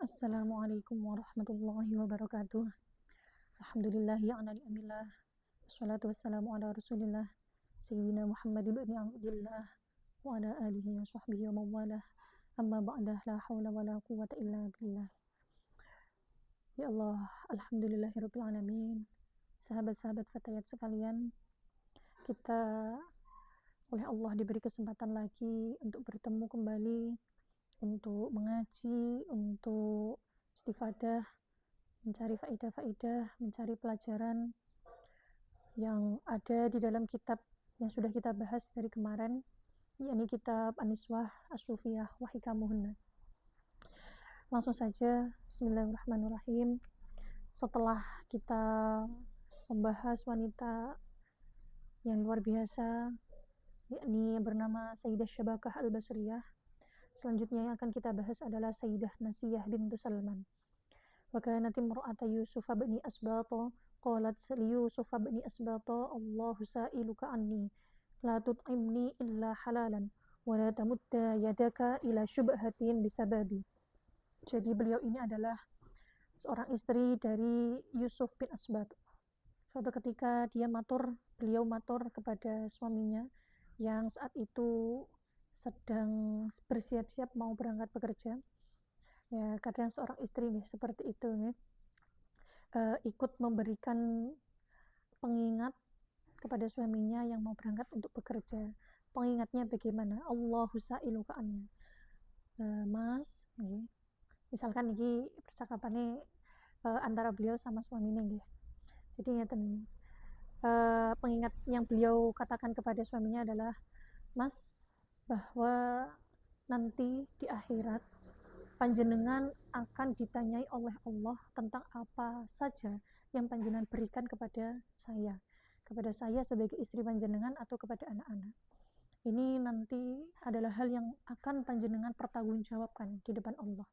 Assalamualaikum warahmatullahi wabarakatuh. Alhamdulillahi ala ni'amillah. Wassalatu wassalamu ala rasulillah. Sayyidina Muhammad ibn Abdillah. Wa ala alihi wa sahbihi wa mawalah. Amma ba'dah, la hawla wa la quwwata illa billah. Ya Allah, alhamdulillahirabbil alamin. Sahabat-sahabat fatayat sekalian, kita oleh Allah diberi kesempatan lagi untuk bertemu kembali, untuk mengaji, untuk istifadah, mencari faidah-faidah, mencari pelajaran yang ada di dalam kitab yang sudah kita bahas dari kemarin, yakni kitab An-Niswah As-Sufiyah wa Hikamuhunna. Langsung saja, bismillahirrahmanirrahim. Setelah kita membahas wanita yang luar biasa, yakni yang bernama Sayyidah Syabakah Al-Basriyah, selanjutnya yang akan kita bahas adalah Sayyidah Nasiyah bintu Salman. Wa kanat imra'ata Yusuf bin Asbata qalat li Yusuf bin Asbata Allahu sa'iluka anni la tut'imni illa halalan wa la tamudda yadaka ila syubhatin bisababi. Jadi beliau ini adalah seorang istri dari Yusuf bin Asbat. Suatu ketika beliau matur kepada suaminya yang saat itu sedang bersiap-siap mau berangkat bekerja. Ya, kadang seorang istri nih seperti itu nih, ikut memberikan pengingat kepada suaminya yang mau berangkat untuk bekerja. Pengingatnya bagaimana? Allahu sa'iluka anni. Mas, nggih. Misalkan iki percakapannya antara beliau sama suaminya nggih. Jadi ngeten. Pengingat yang beliau katakan kepada suaminya adalah, Mas, bahwa nanti di akhirat panjenengan akan ditanyai oleh Allah tentang apa saja yang panjenengan berikan kepada saya sebagai istri panjenengan atau kepada anak-anak. Ini nanti adalah hal yang akan panjenengan pertanggungjawabkan di depan Allah.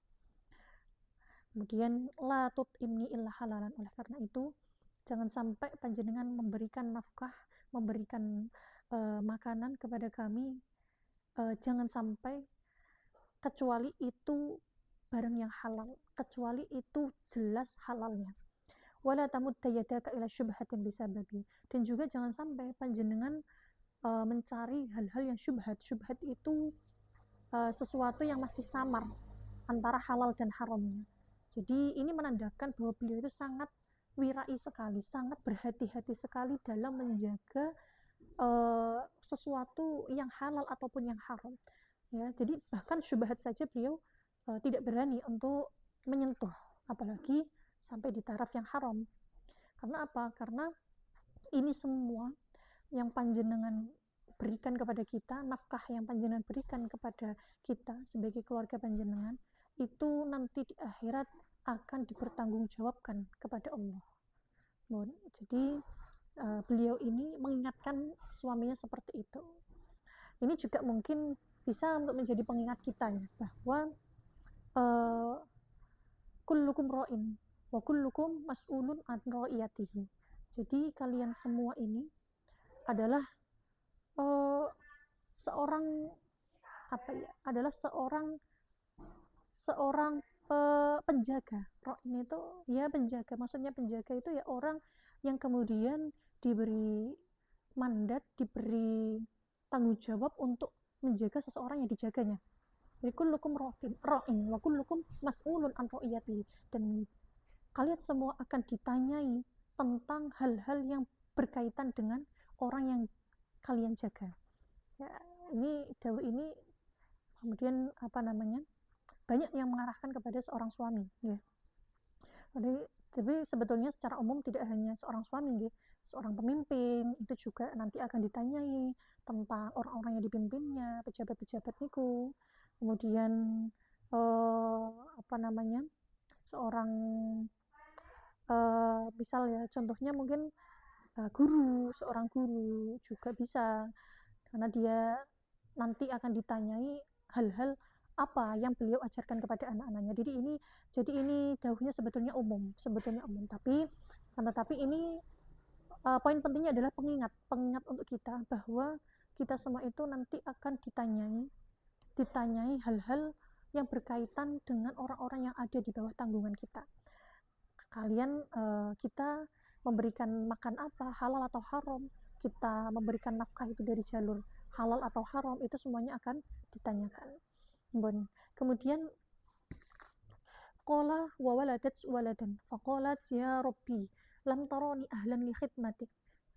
Kemudian la tut'imni illa halalan, oleh karena itu jangan sampai panjenengan memberikan nafkah, memberikan makanan kepada kami, jangan sampai kecuali itu barang yang halal, kecuali itu jelas halalnya. Wala tamudda yadaka ila syubhatin bisababi, dan juga jangan sampai panjenengan mencari hal-hal yang syubhat. Syubhat itu sesuatu yang masih samar antara halal dan haramnya. Jadi ini menandakan bahwa beliau itu sangat wirai sekali, sangat berhati-hati sekali dalam menjaga sesuatu yang halal ataupun yang haram. Ya, jadi bahkan syubhat saja beliau tidak berani untuk menyentuh, apalagi sampai di taraf yang haram. Karena apa? Karena ini semua yang panjenengan berikan kepada kita, nafkah yang panjenengan berikan kepada kita sebagai keluarga panjenengan, itu nanti di akhirat akan dipertanggungjawabkan kepada Allah. Jadi beliau ini mengingatkan suaminya seperti itu. Ini juga mungkin bisa untuk menjadi pengingat kita ya, bahwa kullukum ra'in wa kullukum mas'ulun an ra'iyatihi. Jadi kalian semua ini adalah seorang penjaga. Ra'in itu ya penjaga, maksudnya penjaga itu ya orang yang kemudian diberi mandat, diberi tanggung jawab untuk menjaga seseorang yang dijaganya. Jadi kullukum ra'in wa kullukum mas'ulun an ra'iyatihi, dan kalian semua akan ditanyai tentang hal-hal yang berkaitan dengan orang yang kalian jaga. Ya, ini dawuh ini kemudian banyak yang mengarahkan kepada seorang suami ya. Jadi sebetulnya secara umum tidak hanya seorang suami ya, seorang pemimpin itu juga nanti akan ditanyai tentang orang-orang yang dipimpinnya, pejabat-pejabat niku. Kemudian seorang misal ya, contohnya mungkin seorang guru juga bisa, karena dia nanti akan ditanyai hal-hal apa yang beliau ajarkan kepada anak-anaknya. Jadi ini dawuhnya sebetulnya umum, tapi ini poin pentingnya adalah pengingat untuk kita bahwa kita semua itu nanti akan ditanyai hal-hal yang berkaitan dengan orang-orang yang ada di bawah tanggungan kita. Kita memberikan makan apa, halal atau haram, kita memberikan nafkah itu dari jalur halal atau haram, itu semuanya akan ditanyakan. Kemudian qala wa waladat waladan faqalat ya rabbi lam tarani ahlan li khidmatik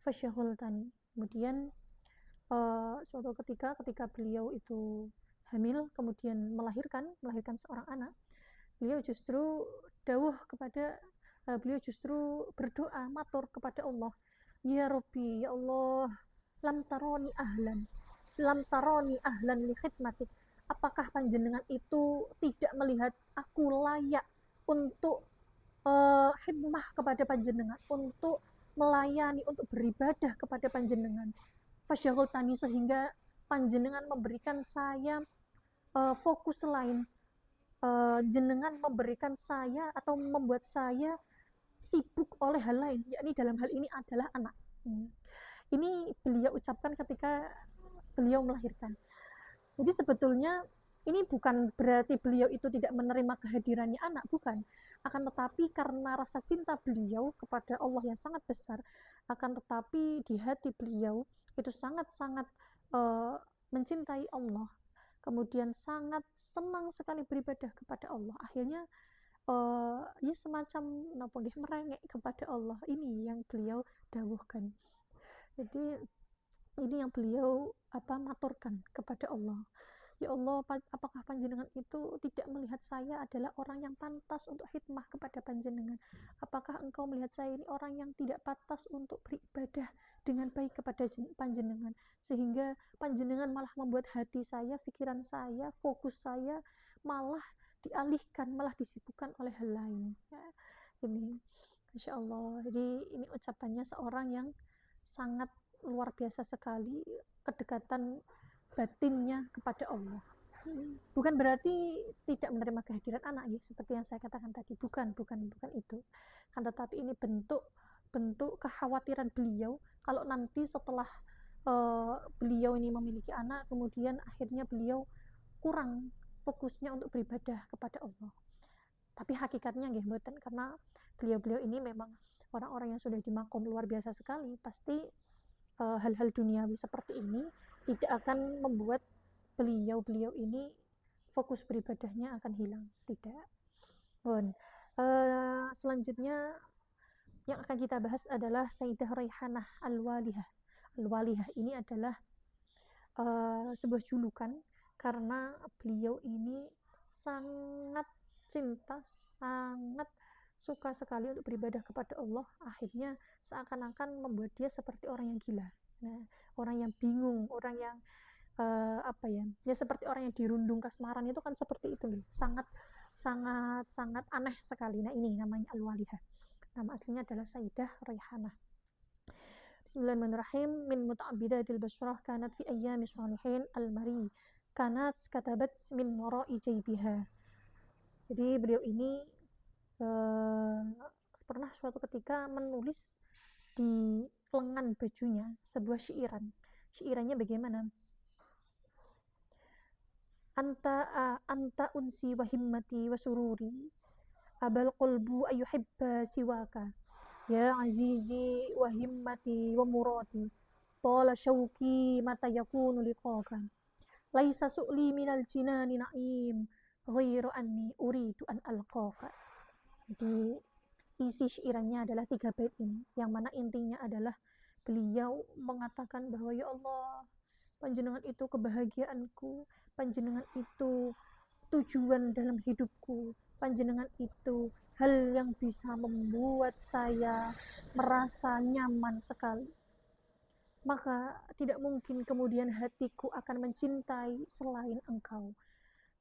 fasyahultani. Kemudian suatu ketika beliau itu hamil, kemudian melahirkan seorang anak, beliau justru berdoa matur kepada Allah, ya Rabbi, ya Allah, lam taroni ahlan li khidmatik, apakah panjenengan itu tidak melihat aku layak untuk khidmah kepada panjenengan, untuk melayani, untuk beribadah kepada panjenengan. Fasyahultani, sehingga panjenengan memberikan saya fokus lain, jenengan memberikan saya atau membuat saya sibuk oleh hal lain, yakni dalam hal ini adalah anak. Ini beliau ucapkan ketika beliau melahirkan. Jadi sebetulnya ini bukan berarti beliau itu tidak menerima kehadirannya anak, bukan. Akan tetapi karena rasa cinta beliau kepada Allah yang sangat besar, akan tetapi di hati beliau itu sangat-sangat mencintai Allah, kemudian sangat senang sekali beribadah kepada Allah. Akhirnya ya semacam merengek kepada Allah. Ini yang beliau dawuhkan. Jadi ini yang beliau maturkan kepada Allah. Ya Allah, apakah panjenengan itu tidak melihat saya adalah orang yang pantas untuk khidmah kepada panjenengan? Apakah engkau melihat saya ini orang yang tidak pantas untuk beribadah dengan baik kepada panjenengan, sehingga panjenengan malah membuat hati saya, pikiran saya, fokus saya malah dialihkan, malah disibukkan oleh hal lain. Ya, ini Masya Allah. Jadi ini ucapannya seorang yang sangat luar biasa sekali kedekatan batinnya kepada Allah. Bukan berarti tidak menerima kehadiran anak, ya, seperti yang saya katakan tadi, bukan itu. Kan tetapi ini bentuk kekhawatiran beliau kalau nanti setelah beliau ini memiliki anak, kemudian akhirnya beliau kurang fokusnya untuk beribadah kepada Allah. Tapi hakikatnya nggih mboten, karena beliau ini memang orang-orang yang sudah di makom luar biasa sekali. Pasti hal-hal duniawi seperti ini tidak akan membuat beliau ini fokus beribadahnya akan hilang, tidak. Selanjutnya yang akan kita bahas adalah Sayyidah Raihanah Al-Walihah. Al-Walihah ini adalah sebuah julukan karena beliau ini sangat cinta, sangat suka sekali untuk beribadah kepada Allah. Akhirnya seakan-akan membuat dia seperti orang yang gila. Nah, orang yang bingung, orang yang ya seperti orang yang dirundung kasmaran, itu kan seperti itu nih. Sangat aneh sekali. Nah, ini namanya Al-Walihah. Nama aslinya adalah Sayyidah Raihanah. Bismillahirrahmanirrahim. Min muta'abbidatil basyrah kanat fi ayyami shalihin al-mari. Kanat katabat min wara'i jaybiha. Jadi beliau ini pernah suatu ketika menulis di lengan bajunya sebuah syairan. Syairannya bagaimana? Anta unsi wa himmati wa sururi, abal qalbu ayuhibba siwaka, ya azizi wa himmati wa murati, tala syauki mata yakunu liqaka, laisa su'li minal jinani na'im, ghairu anni uridu an alqaka. Jadi isi syairannya adalah 3 bait ini, yang mana intinya adalah beliau mengatakan bahwa ya Allah, panjenengan itu kebahagiaanku, panjenengan itu tujuan dalam hidupku, panjenengan itu hal yang bisa membuat saya merasa nyaman sekali. Maka tidak mungkin kemudian hatiku akan mencintai selain engkau.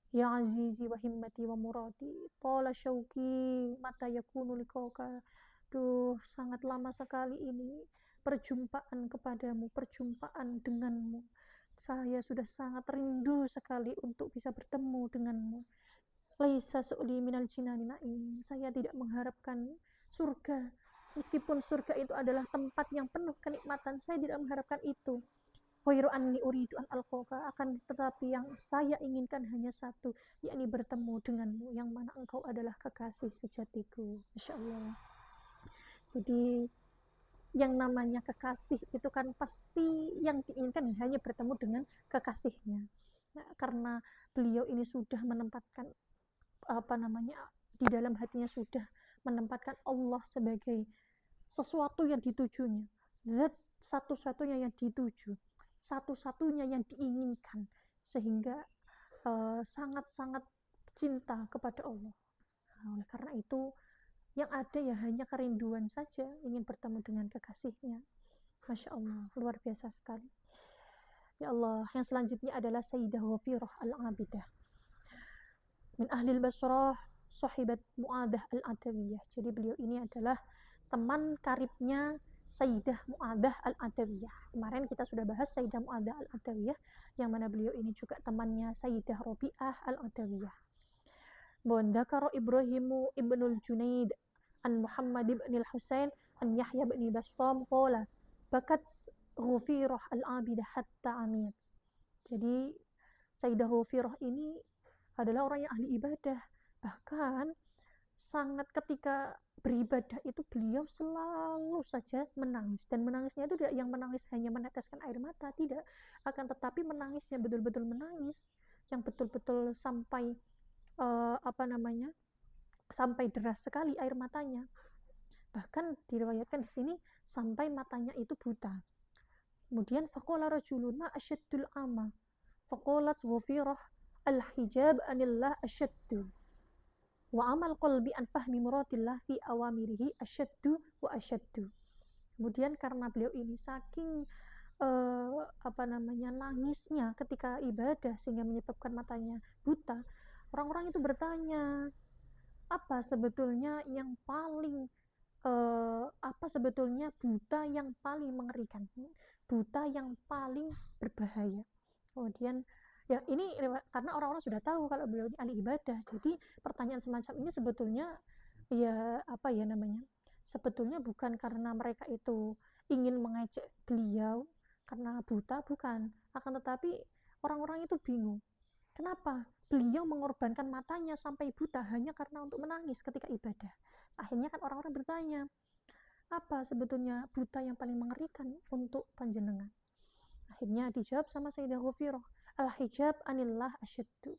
Ya azizi wa himmati wa muradi, tala syauki mata yakunu liqaka. Duh, sangat lama sekali ini perjumpaan kepadamu, perjumpaan denganmu. Saya sudah sangat rindu sekali untuk bisa bertemu denganmu. Laisa su'li minal jinani na'im. Saya tidak mengharapkan surga. Meskipun surga itu adalah tempat yang penuh kenikmatan, saya tidak mengharapkan itu. ghairu anni uridu an alqaka, akan tetapi yang saya inginkan hanya satu, yakni bertemu denganmu yang mana engkau adalah kekasih sejatiku. Masya Allah. Jadi yang namanya kekasih itu kan pasti yang diinginkan hanya bertemu dengan kekasihnya. Nah, karena beliau ini sudah menempatkan di dalam hatinya sudah menempatkan Allah sebagai sesuatu yang ditujunya, zat satu-satunya yang dituju, satu-satunya yang diinginkan, sehingga sangat-sangat cinta kepada Allah. Nah, oleh karena itu yang ada ya hanya kerinduan saja, ingin bertemu dengan kekasihnya. Masya Allah, luar biasa sekali. Ya Allah, yang selanjutnya adalah Sayyidah Ghafirah Al-Abidah min Ahlil Basrah, sahibat Mu'adah Al-Adawiyah. Jadi beliau ini adalah teman karibnya Sayyidah Mu'adah Al-Adawiyah. Kemarin kita sudah bahas Sayyidah Mu'adah Al-Adawiyah, yang mana beliau ini juga temannya Sayyidah Rabi'ah Al-Adawiyah. Dzakara Ibrahimu ibnul Junaid an Muhammad ibn al-Husain an Yahya ibn Bastam qala bakat Ghafirah Al-Abidah hatta amiyat. Jadi Sayyidah Ghafirah ini adalah orang yang ahli ibadah, bahkan sangat ketika beribadah itu beliau selalu saja menangis, dan menangisnya itu tidak yang menangis hanya meneteskan air mata, tidak, akan tetapi menangisnya betul-betul menangis yang betul-betul sampai sampai deras sekali air matanya. Bahkan diriwayatkan di sini sampai matanya itu buta. Kemudian faqala rajulun ma asyaddul ama, faqalat Ghafirah al-hijab anillah asyaddu wa amal qalbi an fahmi muratillah fi awamirihi asyaddu wa asyaddu. Kemudian karena beliau ini saking nangisnya ketika ibadah sehingga menyebabkan matanya buta, orang-orang itu bertanya, apa sebetulnya buta yang paling mengerikan, buta yang paling berbahaya. Kemudian ya ini karena orang-orang sudah tahu kalau beliau ini ahli ibadah, jadi pertanyaan semacam ini sebetulnya sebetulnya bukan karena mereka itu ingin mengejek beliau karena buta, bukan, akan tetapi orang-orang itu bingung kenapa beliau mengorbankan matanya sampai buta hanya karena untuk menangis ketika ibadah. Akhirnya kan orang-orang bertanya, apa sebetulnya buta yang paling mengerikan untuk panjenengan? Akhirnya dijawab sama Sayyidah Ghafirah, al-hijab anillah asyaddu,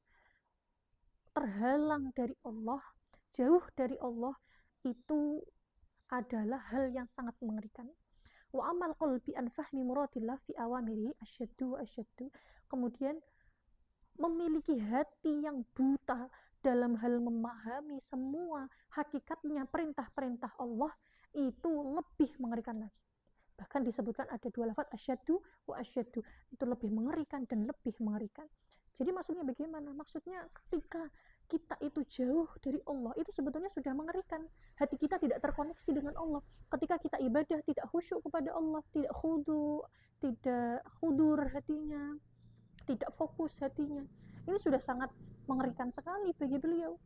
terhalang dari Allah, jauh dari Allah itu adalah hal yang sangat mengerikan. Wa amal qalbi an fahmi muradillah fi awamirihi asyaddu. Kemudian memiliki hati yang buta dalam hal memahami semua hakikatnya perintah-perintah Allah itu lebih mengerikan lagi. Bahkan disebutkan ada dua lafaz asyaddu wa asyaddu, itu lebih mengerikan dan lebih mengerikan. Jadi maksudnya bagaimana? Maksudnya ketika kita itu jauh dari Allah, itu sebetulnya sudah mengerikan. Hati kita tidak terkoneksi dengan Allah. Ketika kita ibadah tidak khusyuk kepada Allah, tidak khudu, tidak khudur hatinya, tidak fokus hatinya, ini sudah sangat mengerikan sekali bagi beliau.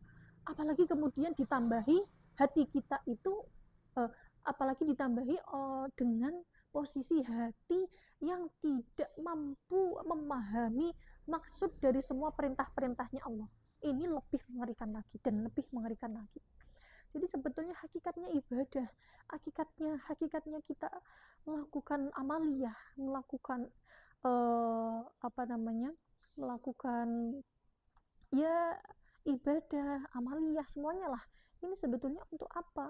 Apalagi kemudian ditambahi hati kita itu dengan posisi hati yang tidak mampu memahami maksud dari semua perintah-perintahnya Allah. Ini lebih mengerikan lagi dan lebih mengerikan lagi. Jadi sebetulnya hakikatnya ibadah, hakikatnya kita melakukan amaliyah, melakukan melakukan ya ibadah, amaliyah, semuanya lah. Ini sebetulnya untuk apa?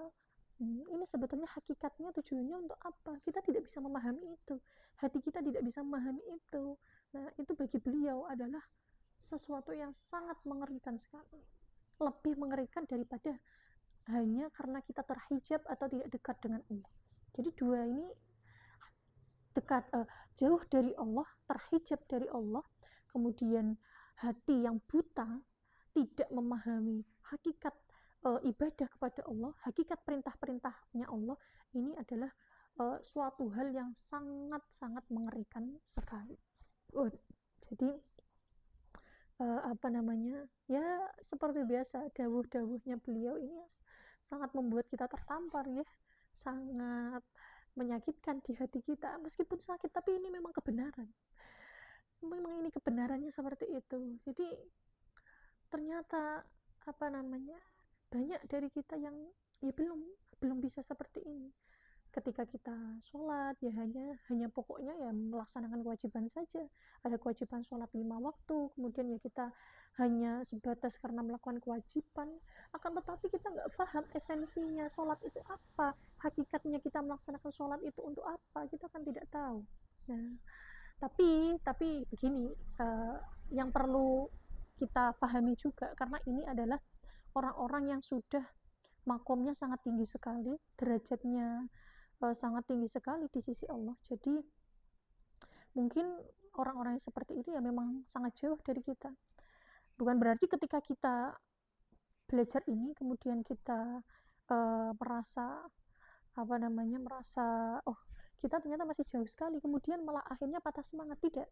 Ini sebetulnya hakikatnya tujuannya untuk apa? Kita tidak bisa memahami itu. Hati kita tidak bisa memahami itu. Nah, itu bagi beliau adalah sesuatu yang sangat mengerikan sekali. Lebih mengerikan daripada hanya karena kita terhijab atau tidak dekat dengan Allah. Jadi dua ini jauh dari Allah, terhijab dari Allah, kemudian hati yang buta, tidak memahami hakikat ibadah kepada Allah, hakikat perintah-perintahnya Allah, ini adalah suatu hal yang sangat-sangat mengerikan sekali. Jadi ya seperti biasa dawuh-dawuhnya beliau ini sangat membuat kita tertampar ya, sangat menyakitkan di hati kita, meskipun sakit tapi ini memang kebenaran. memang ini kebenarannya seperti itu. Jadi ternyata banyak dari kita yang ya belum bisa seperti ini. Ketika kita sholat ya hanya pokoknya ya melaksanakan kewajiban saja. Ada kewajiban sholat 5 waktu, kemudian ya kita hanya sebatas karena melakukan kewajiban, akan tetapi kita nggak paham esensinya sholat itu apa, hakikatnya kita melaksanakan sholat itu untuk apa, kita kan tidak tahu. Nah, tapi begini, yang perlu kita pahami juga, karena ini adalah orang-orang yang sudah makomnya sangat tinggi sekali, derajatnya sangat tinggi sekali di sisi Allah. Jadi mungkin orang-orang yang seperti itu ya memang sangat jauh dari kita. Bukan berarti ketika kita belajar ini kemudian kita merasa oh kita ternyata masih jauh sekali, kemudian malah akhirnya patah semangat. Tidak,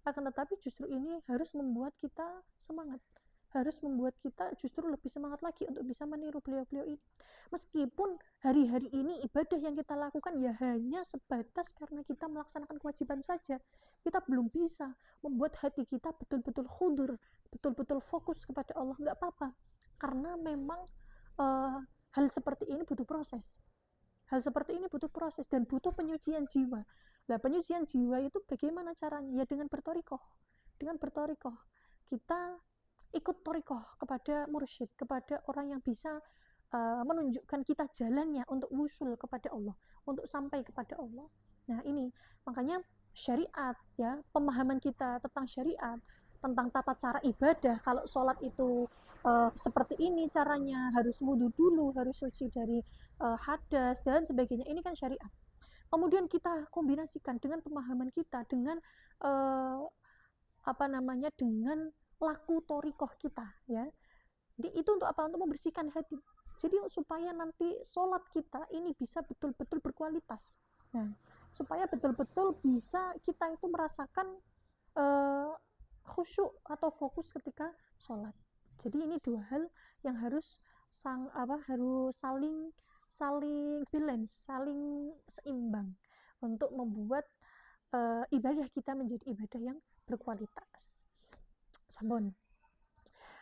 akan tetapi justru ini harus membuat kita semangat, harus membuat kita justru lebih semangat lagi untuk bisa meniru beliau-beliau ini. Meskipun hari-hari ini ibadah yang kita lakukan ya hanya sebatas karena kita melaksanakan kewajiban saja, kita belum bisa membuat hati kita betul-betul khudur, betul-betul fokus kepada Allah. Nggak apa-apa, karena memang hal seperti ini butuh proses. Hal seperti ini butuh proses dan butuh penyucian jiwa. Nah, penyucian jiwa itu bagaimana caranya? Ya dengan bertorikoh. Dengan bertorikoh. Kita ikut torikoh kepada mursyid, kepada orang yang bisa menunjukkan kita jalannya untuk wusul kepada Allah, untuk sampai kepada Allah. Nah, ini makanya syariat, ya, pemahaman kita tentang syariat, tentang tata cara ibadah. Kalau sholat itu seperti ini caranya, harus wudhu dulu, harus suci dari hadas dan sebagainya, ini kan syariat. Kemudian kita kombinasikan dengan pemahaman kita, dengan dengan laku torikoh kita, ya. Itu untuk apa? Untuk membersihkan hati. Jadi supaya nanti sholat kita ini bisa betul-betul berkualitas. Nah, supaya betul-betul bisa kita itu merasakan khusyuk atau fokus ketika sholat. Jadi ini dua hal yang harus harus saling balance, saling seimbang untuk membuat ibadah kita menjadi ibadah yang berkualitas. Sampun.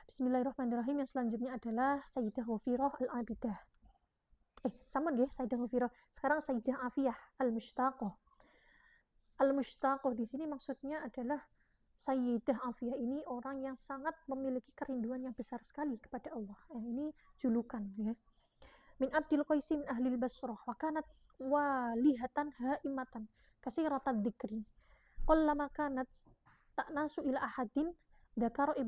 Bismillahirrahmanirrahim. Yang selanjutnya adalah Sayyidah Ghafirah Al-Abidah. Sampun nggih, Sayyidah Ghafirah. Sekarang Sayyidah Afiyah Al-Mushtaqah. Al-Mushtaqah di sini maksudnya adalah Sayyidah Afiyah ini orang yang sangat memiliki kerinduan yang besar sekali kepada Allah. Ini julukan, ya. Min Abdil Qaisi min ahlil Basrah wa kanat walihatan haimatan kasiratan dzikri. Qallama kanat ta'nasu ila ahadin dzakara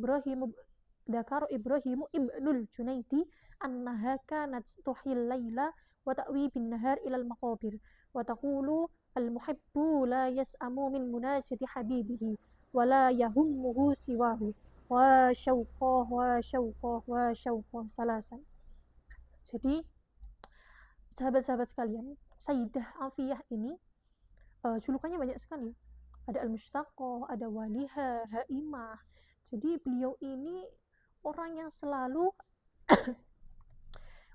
Ibrahimu ibnul Junaidi annaha kanat tuhil laila wa ta'wi bin nahar ilal maqabir wa taqulu al-muhibbu la yas'amu min munajati habibihi wa la yahummuhu siwahu wa syauqah salasan. Jadi sahabat-sahabat sekalian, Sayyidah Afiyah ini julukannya banyak sekali. Ada Al-Mushtaqah, ada Waliha, Haimah. Jadi beliau ini orang yang selalu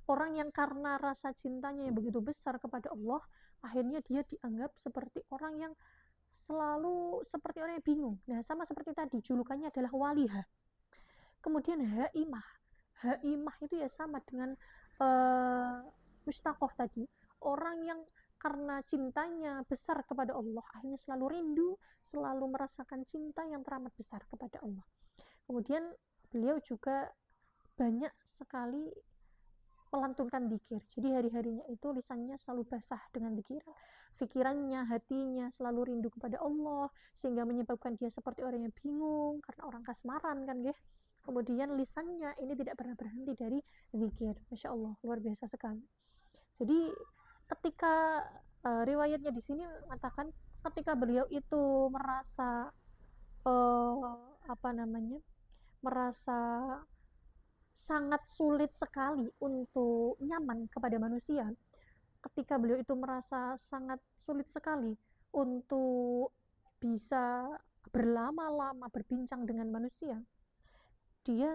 orang yang karena rasa cintanya yang begitu besar kepada Allah, akhirnya dia dianggap seperti orang yang selalu seperti orang yang bingung. Nah, sama seperti tadi, julukannya adalah Waliha. Kemudian Haimah. Haimah itu ya sama dengan Mushtaqah tadi, orang yang karena cintanya besar kepada Allah, akhirnya selalu rindu, selalu merasakan cinta yang teramat besar kepada Allah. Kemudian beliau juga banyak sekali melantunkan dzikir. Jadi hari-harinya itu lisannya selalu basah dengan dzikiran. Pikirannya, hatinya selalu rindu kepada Allah, sehingga menyebabkan dia seperti orang yang bingung karena orang kasmaran kan, ya. Kemudian lisannya ini tidak pernah berhenti dari dzikir. Masya Allah, luar biasa sekali. Jadi ketika riwayatnya di sini mengatakan ketika beliau itu merasa merasa sangat sulit sekali untuk nyaman kepada manusia, ketika beliau itu merasa sangat sulit sekali untuk bisa berlama-lama berbincang dengan manusia, dia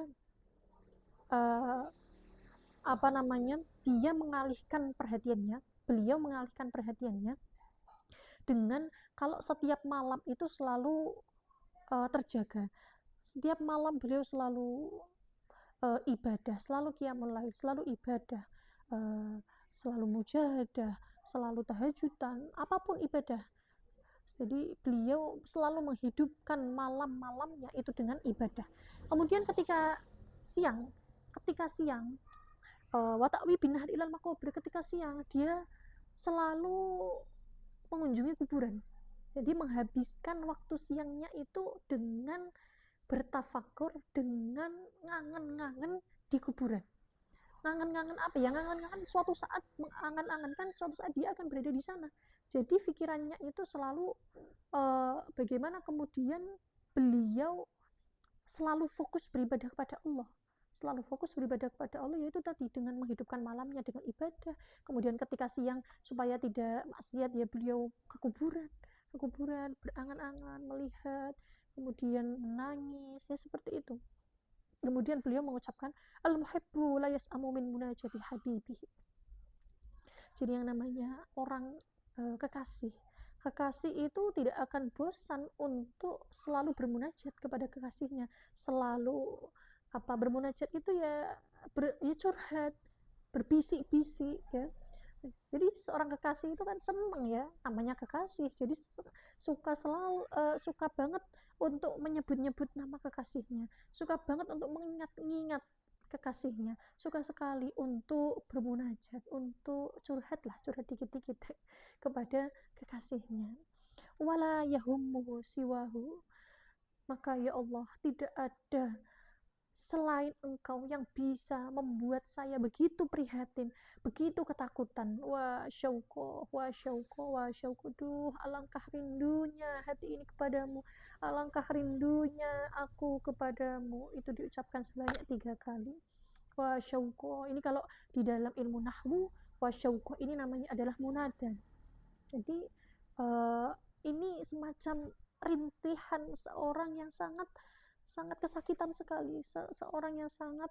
dia mengalihkan perhatiannya, beliau mengalihkan perhatiannya dengan kalau setiap malam itu selalu terjaga. Setiap malam beliau selalu ibadah, selalu qiyamul lail, selalu ibadah, selalu mujahadah, selalu tahajudan, apapun ibadah. Jadi beliau selalu menghidupkan malam-malamnya itu dengan ibadah. Kemudian ketika siang Wata'wi bin Nahar ilal maqabir, ketika siang dia selalu mengunjungi kuburan. Jadi menghabiskan waktu siangnya itu dengan bertafakur, dengan ngangen-ngangen di kuburan. Ngangen-ngangen apa ya? Ngangen-ngangen suatu saat, mengangan-angankan suatu saat dia akan berada di sana. Jadi pikirannya itu selalu bagaimana kemudian beliau selalu fokus beribadah kepada Allah, yaitu tadi dengan menghidupkan malamnya dengan ibadah. Kemudian ketika siang supaya tidak maksiat ya beliau ke kuburan berangan-angan, melihat, kemudian menangis, ya seperti itu. Kemudian beliau mengucapkan al-muhibbu la yas'amu min munajati habibihi. Jadi yang namanya orang kekasih itu tidak akan bosan untuk selalu bermunajat kepada kekasihnya, selalu bermunajat itu ya curhat, berbisik-bisik ya. Jadi seorang kekasih itu kan senang ya, namanya kekasih, jadi suka banget untuk menyebut-nyebut nama kekasihnya, suka banget untuk mengingat-ingat kekasihnya, suka sekali untuk bermunajat, untuk curhat dikit-dikit kepada kekasihnya. Wala yahummuhu siwahu, maka ya Allah, tidak ada selain Engkau yang bisa membuat saya begitu prihatin, begitu ketakutan. Wa syauqo, duh, alangkah rindunya hati ini kepadamu, alangkah rindunya aku kepadamu. Itu diucapkan sebanyak 3 kali. Wa syauqo, ini kalau di dalam ilmu nahwu, wa syauqo ini namanya adalah munada. Jadi ini semacam rintihan seorang yang sangat kesakitan sekali, seorang yang sangat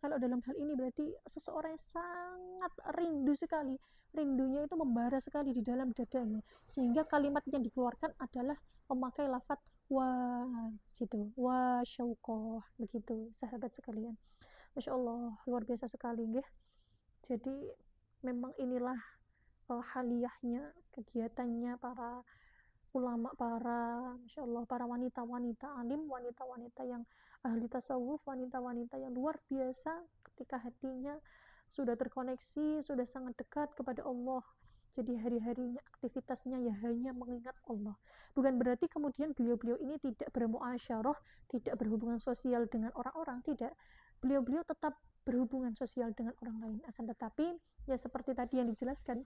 kalau dalam hal ini berarti seseorang yang sangat rindu sekali, rindunya itu membara sekali di dalam dadanya, sehingga kalimat yang dikeluarkan adalah memakai lafadz wa gitu, wa syauqah, begitu sahabat sekalian. Masya Allah, luar biasa sekali nggih. Jadi memang inilah haliyahnya, kegiatannya para ulama, Masya Allah, para wanita-wanita alim, wanita-wanita yang ahli tasawuf, wanita-wanita yang luar biasa ketika hatinya sudah terkoneksi, sudah sangat dekat kepada Allah. Jadi hari-harinya aktivitasnya ya hanya mengingat Allah. Bukan berarti kemudian beliau-beliau ini tidak bermuasyarah, tidak berhubungan sosial dengan orang-orang, tidak. Beliau-beliau tetap berhubungan sosial dengan orang lain, akan tetapi ya seperti tadi yang dijelaskan,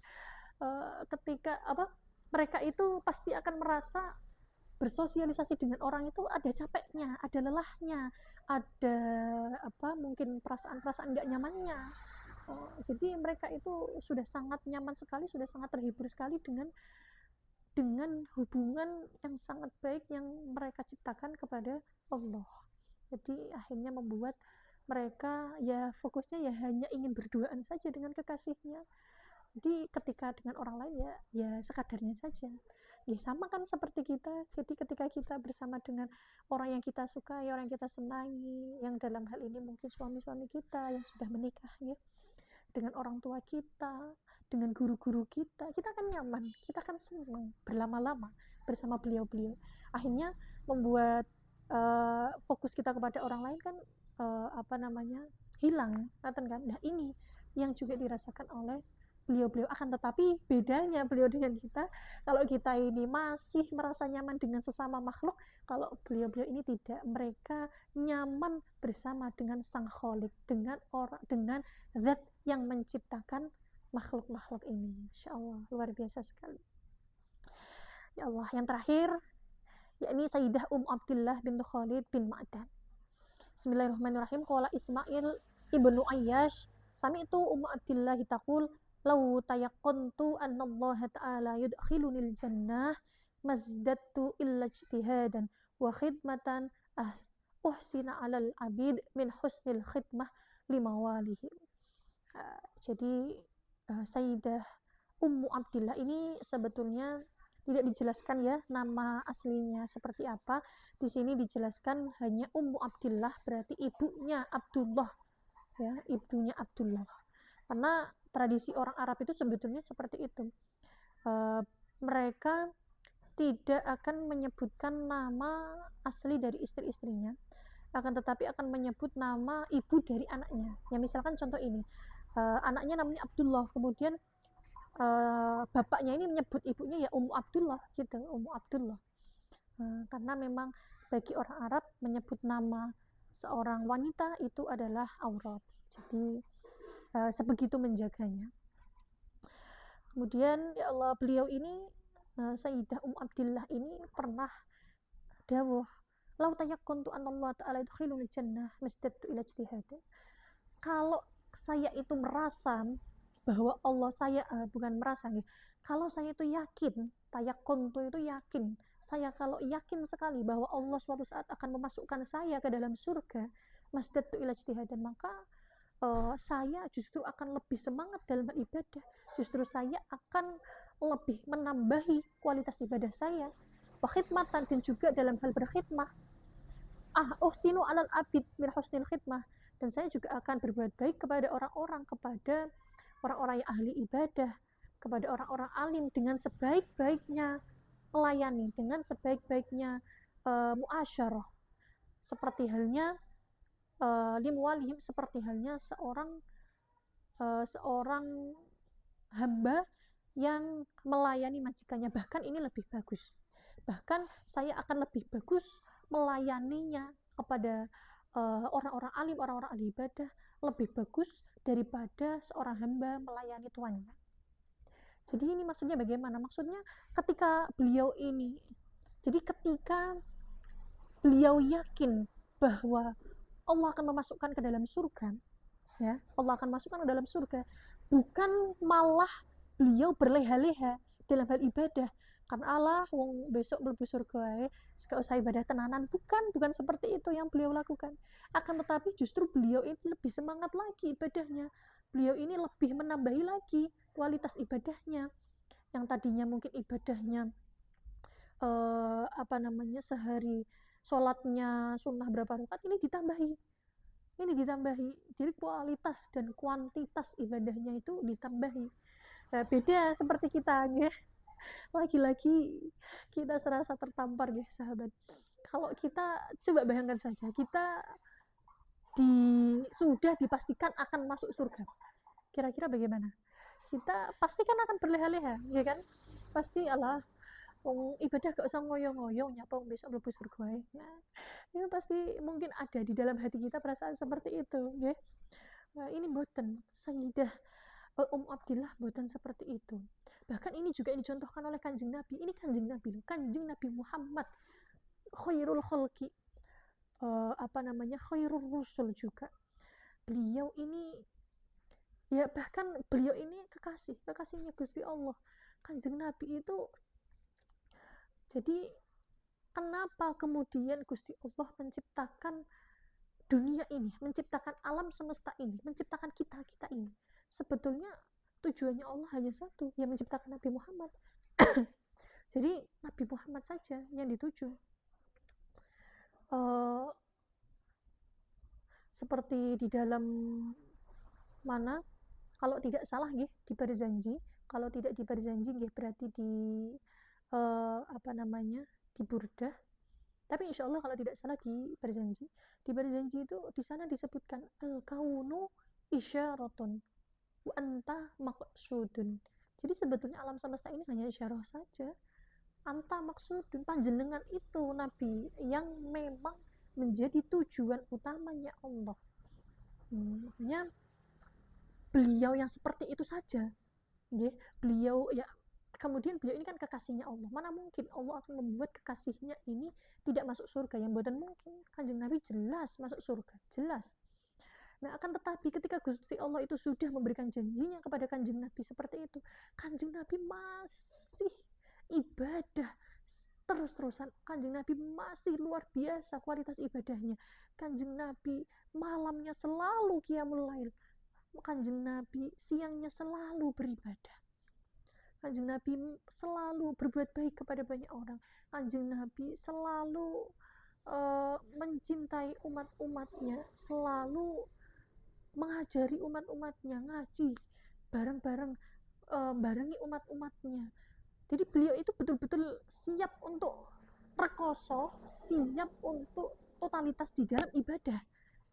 ketika mereka itu pasti akan merasa bersosialisasi dengan orang itu ada capeknya, ada lelahnya, ada mungkin perasaan-perasaan nggak nyamannya. Jadi mereka itu sudah sangat nyaman sekali, sudah sangat terhibur sekali dengan hubungan yang sangat baik yang mereka ciptakan kepada Allah. Jadi akhirnya membuat mereka ya fokusnya ya hanya ingin berduaan saja dengan kekasihnya. Jadi ketika dengan orang lain ya sekadarnya saja. Ya sama kan seperti kita. Jadi ketika kita bersama dengan orang yang kita sukai, orang yang kita senangi, yang dalam hal ini mungkin suami-suami kita yang sudah menikah ya, dengan orang tua kita, dengan guru-guru kita kan nyaman, kita kan senang berlama-lama bersama beliau-beliau. Akhirnya membuat fokus kita kepada orang lain kan hilang, kan? Nah ini yang juga dirasakan oleh beliau-beliau. Akan tetapi bedanya beliau dengan kita, kalau kita ini masih merasa nyaman dengan sesama makhluk, kalau beliau-beliau ini tidak. Mereka nyaman bersama dengan sang Khalik, dengan zat yang menciptakan makhluk-makhluk ini. Masya Allah, luar biasa sekali. Ya Allah, yang terakhir yakni Sayyidah Abdillah bin Khalid bin Ma'dan. Bismillahirrahmanirrahim. Qala Ismail ibnu Ayyash sami'tu Abdillah taqul law tayaqqantu anna Allah ta'ala yudkhilunil jannah mazdadtu illa ijtihadan wa khidmatan uhsina 'alal 'abid min husnil khidmah limawalihi. Jadi Sayyidah Ummu Abdillah ini sebetulnya Tidak dijelaskan ya nama aslinya seperti apa. Di sini dijelaskan hanya Ummu Abdillah, berarti ibunya Abdullah ya, ibunya Abdullah. Karena tradisi orang Arab itu sebetulnya seperti itu. Mereka tidak akan menyebutkan nama asli dari istri-istrinya, akan tetapi akan menyebut nama ibu dari anaknya. Ya misalkan contoh ini, anaknya namanya Abdullah, kemudian bapaknya ini menyebut ibunya ya Ummu Abdullah gitu, Ummu Abdullah. Karena memang bagi orang Arab menyebut nama seorang wanita itu adalah aurat. Jadi sebegitu menjaganya. Kemudian ya Allah, beliau ini Sayyidah Abdillah ini pernah dawuh, "Lau tayakkuntu anna Allah ta'ala yudkhiluni jannah masdadtu ila ijtihadin." Kalau saya itu merasa bahwa Allah saya bukan merasa nih. Kalau saya itu yakin, tayakkuntu itu yakin. Saya kalau yakin sekali bahwa Allah suatu saat akan memasukkan saya ke dalam surga, masdadtu ila ijtihadin, maka saya justru akan lebih semangat dalam ibadah. Justru saya akan lebih menambahi kualitas ibadah saya. Wa khidmatan, dan juga dalam hal berkhidmah. Uhsinu alal abid min husnil khidmah, dan saya juga akan berbuat baik kepada orang-orang, kepada orang-orang yang ahli ibadah, kepada orang-orang alim dengan sebaik-baiknya melayani, dengan sebaik-baiknya muasyarah. Seperti halnya limualihim, seperti halnya seorang hamba yang melayani majikannya, bahkan ini lebih bagus. Bahkan saya akan lebih bagus melayaninya kepada orang-orang alim, orang-orang ahli ibadah, lebih bagus daripada seorang hamba melayani tuannya. Jadi ini maksudnya bagaimana? Maksudnya ketika beliau yakin bahwa Allah akan memasukkan ke dalam surga, ya, Allah akan masukkan ke dalam surga, bukan malah beliau berleha-leha dalam hal ibadah, kan Allah wong besok mlebu surga gak usah ibadah tenanan, bukan seperti itu yang beliau lakukan. Akan tetapi justru beliau ini lebih semangat lagi ibadahnya, beliau ini lebih menambahi lagi kualitas ibadahnya. Yang tadinya mungkin ibadahnya sehari sholatnya sunnah berapa rakaat, ini ditambahi, jadi kualitas dan kuantitas ibadahnya itu ditambahi. Nah, beda seperti kita ya. Lagi-lagi kita serasa tertampar ya sahabat. Kalau kita coba bayangkan saja, kita sudah dipastikan akan masuk surga, kira-kira bagaimana? Kita pasti kan akan berleha-leha, ya kan? Pasti Allah ibadah gak usah ngoyo-ngoyo nyapa besok mlebu surga ya. Itu pasti mungkin ada di dalam hati kita perasaan seperti itu ya. Nah, ini boten Sayyidah Abdillah boten seperti itu. Bahkan ini juga dicontohkan oleh Kanjeng Nabi. Ini Kanjeng Nabi Muhammad khairul khalqi, khairul rusul juga. Beliau ini ya, bahkan beliau ini kekasihnya Gusti Allah. Kanjeng Nabi itu, jadi kenapa kemudian Gusti Allah menciptakan dunia ini, menciptakan alam semesta ini, menciptakan kita ini? Sebetulnya tujuannya Allah hanya satu, yang menciptakan Nabi Muhammad. Jadi Nabi Muhammad saja yang dituju. Seperti di dalam mana, kalau tidak salah nggih di Barzanji, kalau tidak di Barzanji nggih berarti di di Burdah, tapi insya Allah kalau tidak salah di Barzanji itu di sana disebutkan al-kaunu isyaratun wa anta maqsudun. Jadi sebetulnya alam semesta ini hanya isyarah saja, anta maksudun, panjenengan itu Nabi yang memang menjadi tujuan utamanya Allah. Makanya beliau yang seperti itu saja, beliau ya. Kemudian beliau ini kan kekasihnya Allah, mana mungkin Allah akan membuat kekasihnya ini tidak masuk surga, yang buatan mungkin. Kanjeng Nabi jelas masuk surga, jelas. Nah, akan tetapi ketika Gusti Allah itu sudah memberikan janjinya kepada Kanjeng Nabi seperti itu, Kanjeng Nabi masih ibadah terus-terusan. Kanjeng Nabi masih luar biasa kualitas ibadahnya. Kanjeng Nabi malamnya selalu qiyamul lail, Kanjeng Nabi siangnya selalu beribadah. Kanjeng Nabi selalu berbuat baik kepada banyak orang. Kanjeng Nabi selalu mencintai umat-umatnya, selalu mengajari umat-umatnya ngaji bareng-bareng, barengi umat-umatnya. Jadi beliau itu betul-betul siap untuk rekoso, siap untuk totalitas di dalam ibadah.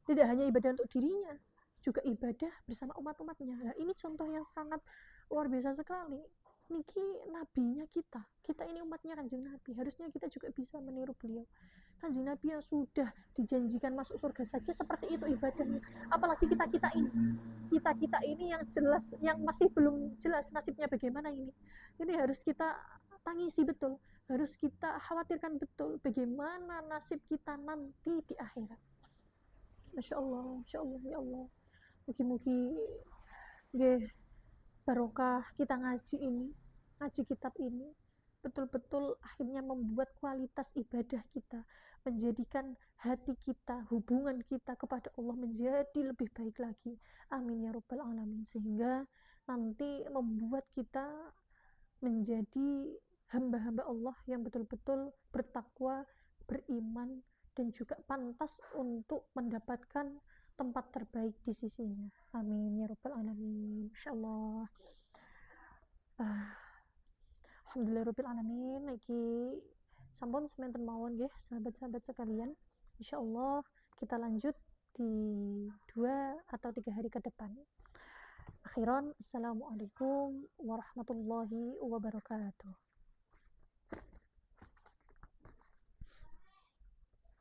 Tidak hanya ibadah untuk dirinya, juga ibadah bersama umat-umatnya. Nah, ini contoh yang sangat luar biasa sekali. Niki nabinya kita. Kita ini umatnya Kanjeng Nabi. Harusnya kita juga bisa meniru beliau. Kanjeng Nabi yang sudah dijanjikan masuk surga saja seperti itu ibadahnya. Apalagi kita-kita ini. Kita-kita ini yang jelas, yang masih belum jelas nasibnya bagaimana ini. Ini harus kita tangisi betul. Harus kita khawatirkan betul bagaimana nasib kita nanti di akhirat. Masya Allah, ya Allah. Mugi-mugi nggih barokah kita ngaji ini, ngaji kitab ini, betul-betul akhirnya membuat kualitas ibadah kita, menjadikan hati kita, hubungan kita kepada Allah menjadi lebih baik lagi. Amin ya rabbal alamin. Sehingga nanti membuat kita menjadi hamba-hamba Allah yang betul-betul bertakwa, beriman, dan juga pantas untuk mendapatkan tempat terbaik di sisinya. Amin ya rabbal alamin. Insyaallah. Alhamdulillah rabbil alamin. Iki sampun semanten mawon nggih sahabat-sahabat sekalian. Insyaallah kita lanjut di 2 atau 3 hari ke depan. Akhiran, assalamualaikum warahmatullahi wabarakatuh.